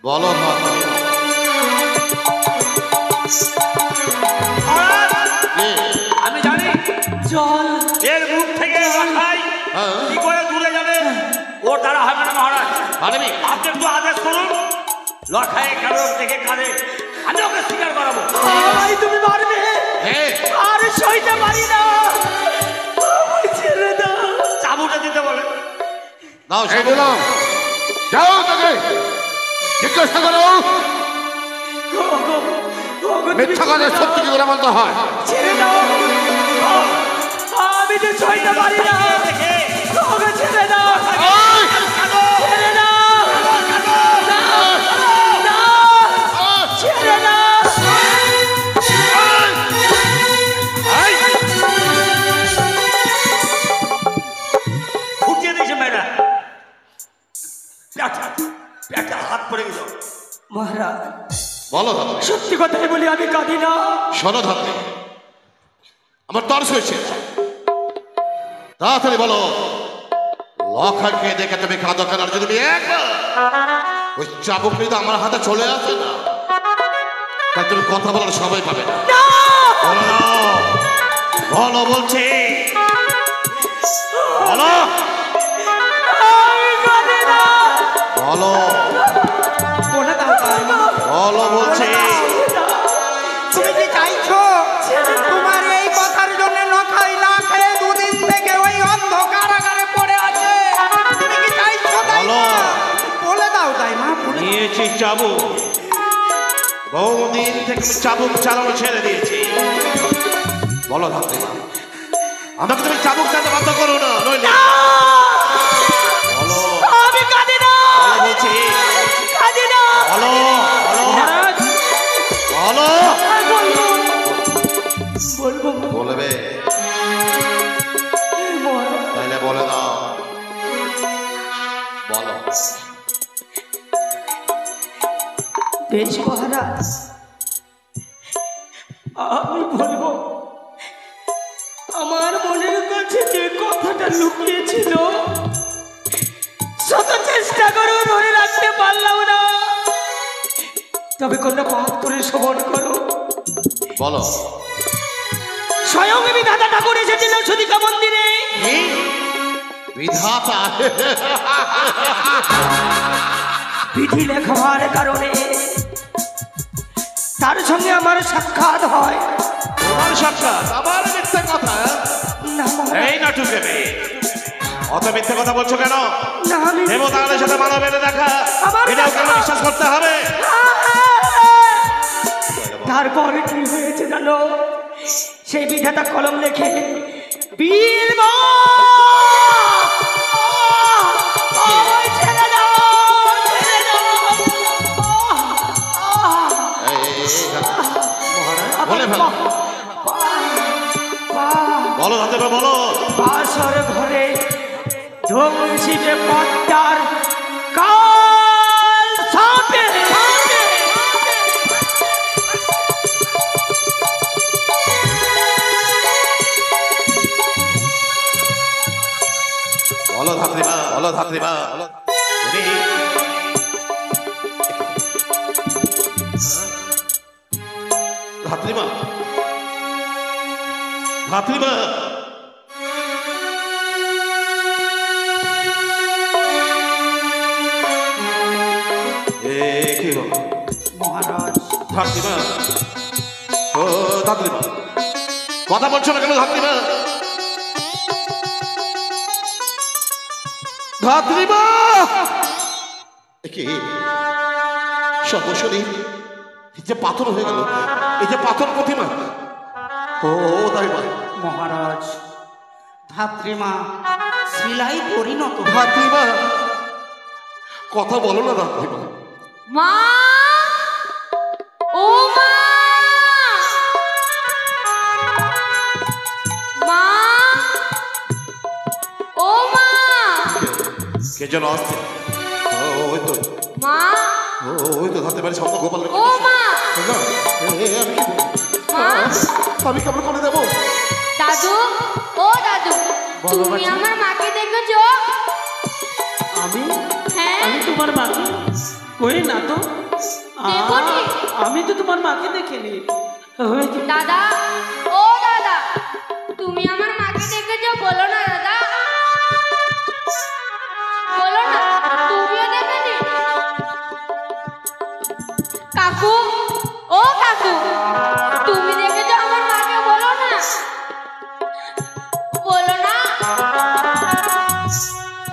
বলো আমি জানি জল এর মুখ থেকে লখাই কি করে দূরে যাবে, ওর দ্বারা হবে না মহারাজ। পারবি? আপনি একটু আদেশ করুন, লখাই কেন দেখে কাঁদে, আমি ওকে স্বীকার করাবো। ভাই তুমি পারবে? আর সইতে পারি না, আমায় ছেড়ে দাও। চাবুটা দিতে বলে। দাও এই দিলাম, যাও তাকে জিজ্ঞাসা করো। মিথ্যা কথা সত্যি কি করে বলতে হয়? ছেড়ে দাও, আমি তো সইতে পারি না, ওকে ছেড়ে দাও, ছেড়ে দাও, ছেড়ে দাও। ফুটিয়ে দিয়েছে মেয়েরা, একটা হাত পড়ে গেল। মহারাজ বলো ধাত্রী, সত্যি কথাই বলি, আমি কাঁদি না। শোনো ধাত্রী, আমার তরস হয়েছে, তাড়াতাড়ি বলো লখানকে দেখে তুমি কাঁদো কেন? আর যদি তুমি একবার ওই চাবুক নিয়ে আমার হাতে চলে আসে না, তাই তুমি কথা বলার সবাই পাবে না। বলো না, বলো বলছি, বলো আমি কাঁদি না। বলো বলে দাও তাই মা। বলো বলছি। তুমি কি চাইছো তোমার এই কথার জন্য নখাই না খেয়ে দুদিন থেকে ওই অন্ধকারাগারে পড়ে আছে? তুমি কি চাইছো তাই বলো। মা? বলে দাও তাই মা, বলে দাও। নিয়েছি চাবুক, বহুদিন থেকে আমি চাবুক চালানো ছেড়ে দিয়েছি। বলো ধাত্রী, আমাকে তুমি চাবুক চালাতে বাধ্য করো না, নইলে বলো। আমি কাঁদি না, বলো বলছি, কাঁদি না। বলো বলো বলো। বলবো বলবে তাইলে বলে দাও, বলো। বেশ মহারাজ, আমি বলবো আমার মনের কাছে যে কথাটা লুকিয়েছিল শত চেষ্টা করে ধরে রাখতে পারলাম না, তবে কোনটা পাঠ করে শ্রবণ করো। বলো। স্বয়ং বিধাতা ঠাকুর এসেছিল সুদিকা মন্দিরে, কি? বিধাতা? বিধি লেখা হওয়ার কারণে তার সঙ্গে আমার সাক্ষাৎ হয়। তোমার সাক্ষাৎ? আবার মিথ্যে কথা? না মহারাজ, এই নাটুকে মেয়ে, অত মিথ্যে কথা বলছো কেন? না আমি দেবতাদের সাথে মানবের দেখা, আমার এটাও কেন দেখা। বিশ্বাস করতে হবে? তারপরে কি হয়েছে জানো? সেই বিধাতা কলম লেখে বীর বলে ফেলো, বলো ধাতে বলো। বাসর ঘরে ধ্বংসিতে পদ্মার কাল সাপে বলো ধাত্রীমা, বলো ধাত্রীমা, তুমি ধাত্রীমা, ধাত্রীমা, কি গো মহারাজ ধাত্রীমা, ও ধাত্রীমা, কথা বলছো না কেন ধাত্রীমা? ধাত্রীমা, কি সর্বশরীর এই যে পাথর হয়ে গেল, এই যে পাথর প্রতিমা, ও তাই মা। মহারাজ ধাত্রীমা শিলাই পরিণত। ধাত্রীমা, কথা বলো না ধাত্রীমা। মা, ও মা, মা, ও মা, কে যেন আসছে? ওই তো, মা, ওই তো ধাত্রী বাড়ি শব্দ গোপাল। ও মা, আমি কেমন করে দেবো? দাদু, ও দাদু, তুমি আমার মাকে দেখেছো? আমি হ্যাঁ, আমি তোমার মাকে কই না তো। দেখোনি? আমি তো তোমার মাকে দেখিনি। ওই যে দাদা, ও দাদা, তুমি আমার মাকে দেখেছো? বলো না দাদা, বলো না, তুমিও দেখেনি? কাকু, ও কাকু, তুমি দেখেছো আমার মাকে? বলো না, বলো না,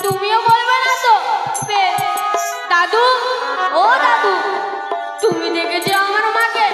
তুমিও বলবে না তো? বেশ। দাদু, ও দাদু, তুমি দেখেছো আমার মাকে?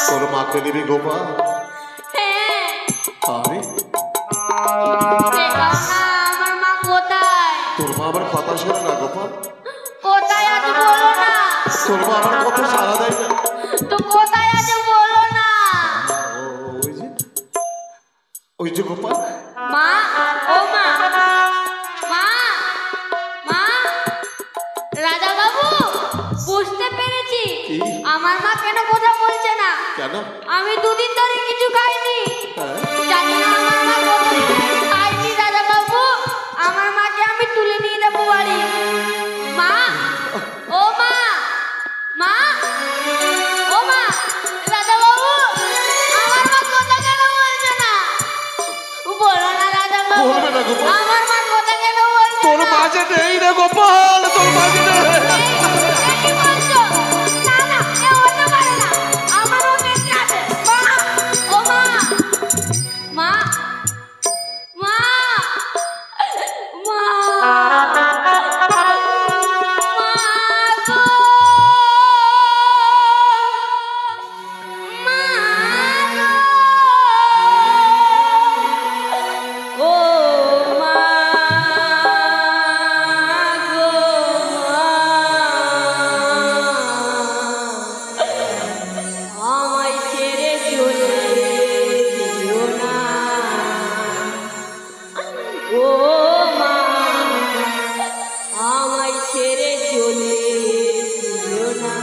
তোর মাকে দিবি গোপাল? হ্যাঁ আমি দেখাও না আমার মা কোথায়? তোর মা আমার কথা শোনে না গোপাল। কোথায় আছে বলো না। তোর মা আমার কথা সারা দেয় না। তো কোথায় আছে বলো না। ওই যে ওই যে গোপাল। মা ও মা মা মা রাজা বাবু বুঝতে পেরেছি আমার মা কেন কথা বলছে না। কেন? আমি দুদিন ধরে কিছু খাইনি। হ্যাঁ? জানি না আমার মা কতদিন খাইনি। রাজা বাবু আমার মাকে আমি তুলে নিয়ে যাবো বাড়ি। মা ও মা মা ও মা রাজা বাবু আমার মা কথা কেন বলছে না। বলো না রাজা বাবু বলবে না গোপাল। আমার মা কথা কেন বলছে তোর না? মাঝে নেই রে গোপাল, তোর মাঝে নেই। কি বলছো? না না এ হতে পারে না। আমার মা বেঁচে আছে। মা ও মা মা মা মা আমায় ছেড়ে চলে যেও না। ও মা আমায় ছেড়ে চলে যেও না।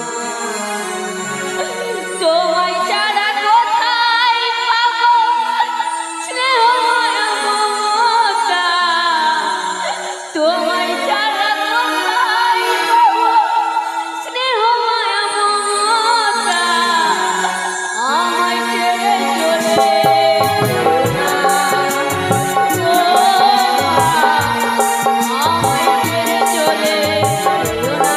তোমায় ছাড়া কোথায় পাবো স্নেহ মায়া মমতা। তোমায় ছাড়া কোথায় পাবো স্নেহ মায়া মমতা। আমায় ছেড়ে চলে যেও না। ও মা আমায় ছেড়ে চলে যেও না।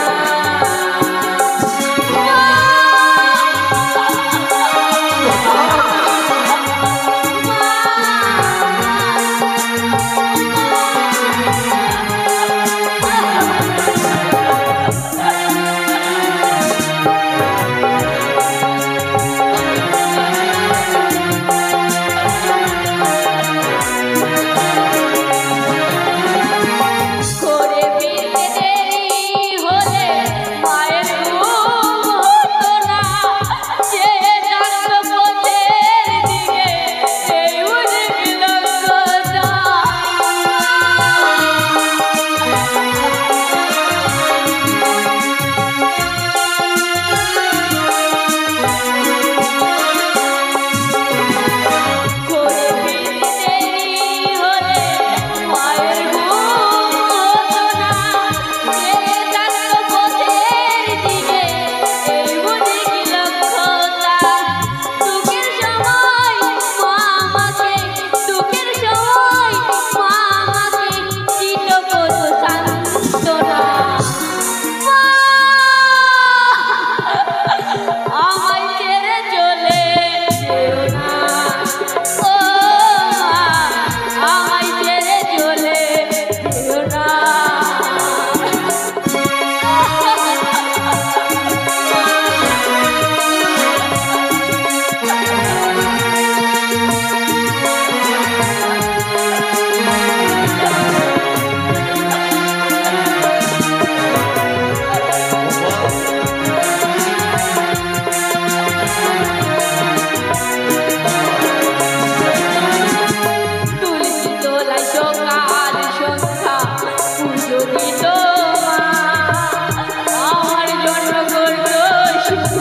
করে ফিরতে দেরি হলে মায়ের ঘুম হতো না। যে ডাকতো পথের দিকে সেই বুঝে গেল কথা। করে ফিরতে দেরি হলে মায়ের ঘুম হতো না। যে ডাকতো পথের দিকে এই বুঝে গেল কথা। দুঃখের সময় মা আমাকে দুঃখের সময় মা আমাকে দিত কত সান্ত্বনা। মা আমায় ছেড়ে চলে যেও না। ও মা আমায় ছেড়ে চলে যেও না। তুলসী তলায় সকাল সন্ধ্যা পুজো দিত মা। আমার জন্য করতো শুধু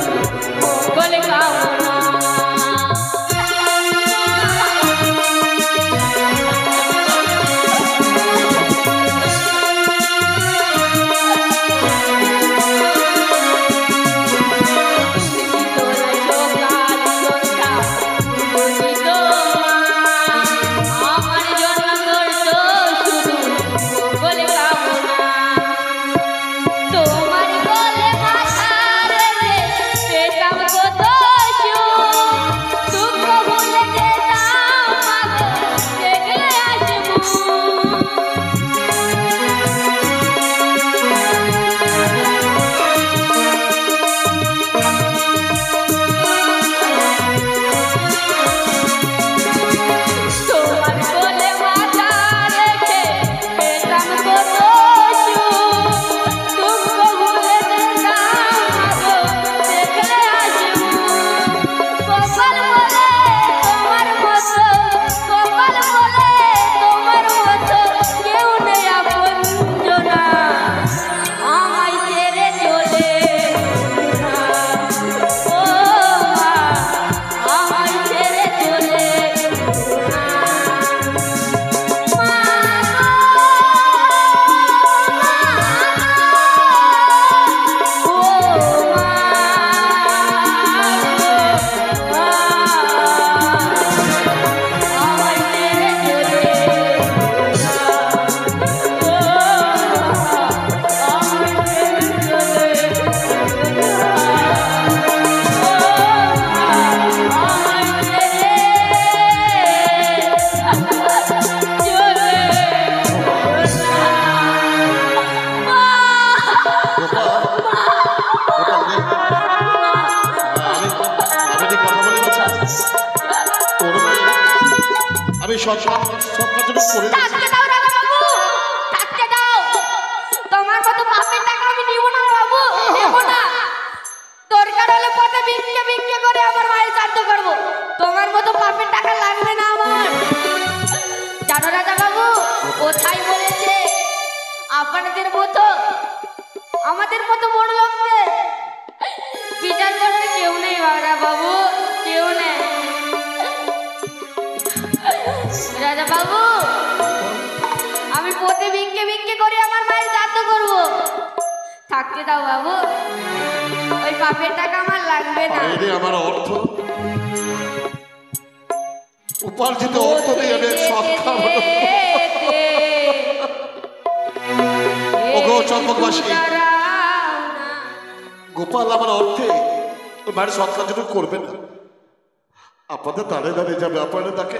মঙ্গল কামনা। তুলসী তলায় সকাল সন্ধ্যা পুজো দিত মা। আমার জন্য করতো শুধু মঙ্গল কামনা। সরকার জন্য করে থাকতে দাও রাজা বাবু, থাকতে দাও। তোমার মতো বাপের টাকা আমি নিব না বাবু, নেব না। দরকার হলে পথে ভিক্ষে ভিক্ষে করে আমার মায়ের শ্রাদ্ধ করবো, তোমার মতো বাপের টাকা লাগবে না আমার। জানো রাজা বাবু, কোথায় বলেছে আপনাদের মতো আমাদের মতো বড় লোকদের বিচার করতে কেউ নেই রাজা বাবু, কেউ নেই। রাজা বাবু, আমি পথে ভিক্ষে ভিক্ষে করে আমার মায়ের শ্রাদ্ধ করবো, থাকতে দাও বাবু, ওই বাপের টাকা আমার লাগবে না। আমার অর্থ উপার্জিত অর্থ দিয়ে আমি সৎ খাবো। ওগো চম্পকবাসী, গোপাল আমার অর্থে ওই মায়ের সৎ কার্যটা করবে না। আপনাদের দাঁড়িয়ে দাঁড়িয়ে যাবে, আপনারা তাকে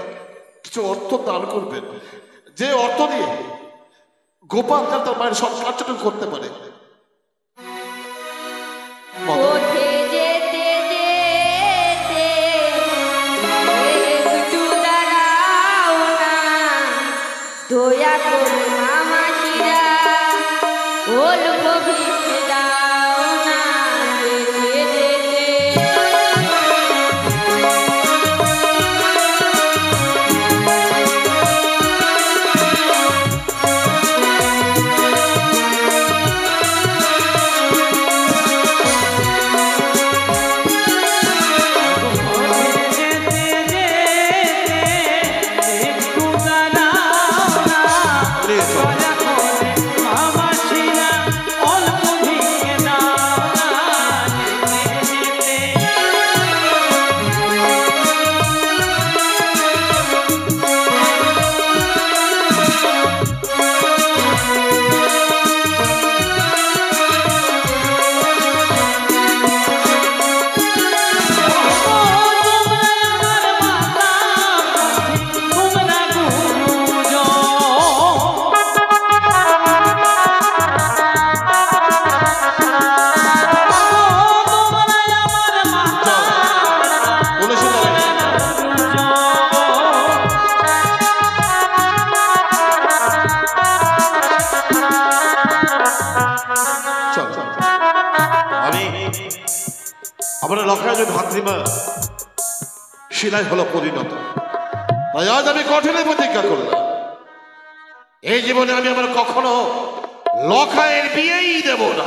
কিছু অর্থ দান করবেন, যে অর্থ দিয়ে গোপাল তার মায়ের সৎ কার্যটা করতে পারে। পথে যেতে যেতে একটু দাঁড়াও না, দয়া করে মামাসিরা অল্প ভিক্ষে দাও না, যেতে যেতে। আমরা লখায় ধাত্রীমা শিলায় হলো পরিণত, তাই আজ আমি কঠিন প্রতিজ্ঞা করলাম, এই জীবনে আমি আমার কখনো লখায়ের বিয়েই দেব না।